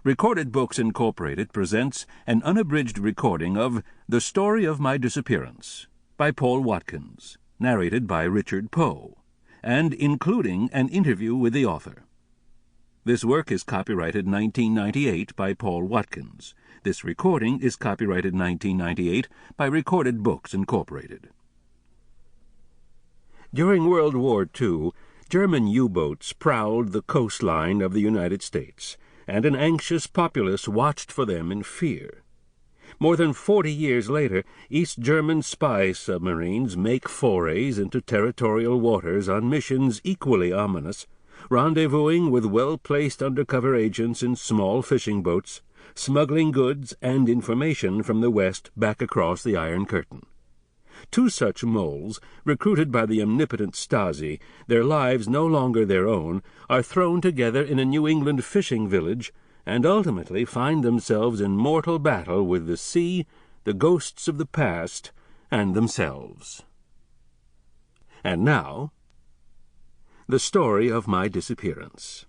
Recorded Books Incorporated presents an unabridged recording of The Story of My Disappearance by Paul Watkins, narrated by Richard Poe, and including an interview with the author. This work is copyrighted 1998 by Paul Watkins. This recording is copyrighted 1998 by Recorded Books Incorporated. During World War II, German U-boats prowled the coastline of the United States, and an anxious populace watched for them in fear. More than 40 years later, East German spy submarines make forays into territorial waters on missions equally ominous, rendezvousing with well-placed undercover agents in small fishing boats, smuggling goods and information from the West back across the Iron Curtain. Two such moles, recruited by the omnipotent Stasi, their lives no longer their own, are thrown together in a New England fishing village and ultimately find themselves in mortal battle with the sea, the ghosts of the past, and themselves. And now, the story of my disappearance.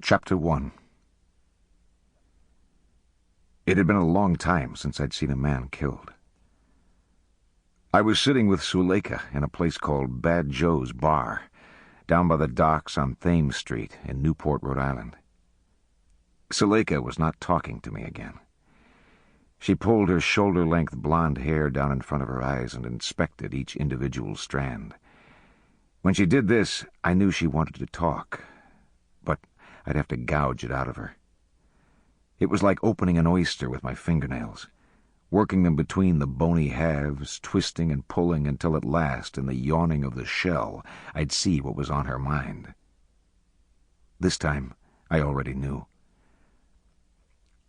Chapter 1. It had been a long time since I'd seen a man killed. I was sitting with Suleika in a place called Bad Joe's Bar, down by the docks on Thames Street in Newport, Rhode Island. Suleika was not talking to me again. She pulled her shoulder-length blonde hair down in front of her eyes and inspected each individual strand. When she did this, I knew she wanted to talk, but I'd have to gouge it out of her. It was like opening an oyster with my fingernails, working them between the bony halves, twisting and pulling until at last, in the yawning of the shell, I'd see what was on her mind. This time, I already knew.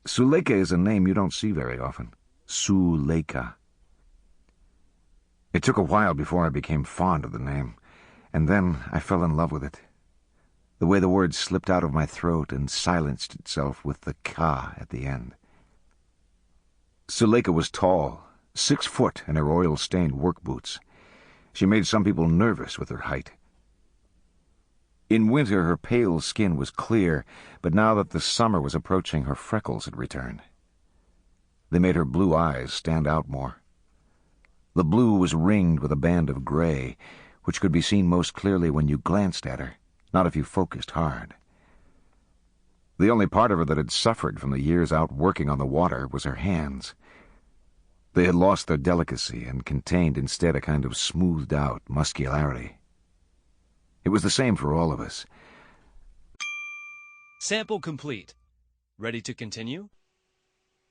Suleika is a name you don't see very often. Suleika. It took a while before I became fond of the name, and then I fell in love with it. The way the word slipped out of my throat and silenced itself with the ka at the end. Suleika was tall, 6 foot in her oil-stained work boots. She made some people nervous with her height. In winter, her pale skin was clear, but now that the summer was approaching, her freckles had returned. They made her blue eyes stand out more. The blue was ringed with a band of gray, which could be seen most clearly when you glanced at her, not if you focused hard. The only part of her that had suffered from the years out working on the water was her hands. They had lost their delicacy and contained instead a kind of smoothed-out muscularity. It was the same for all of us. Sample complete. Ready to continue?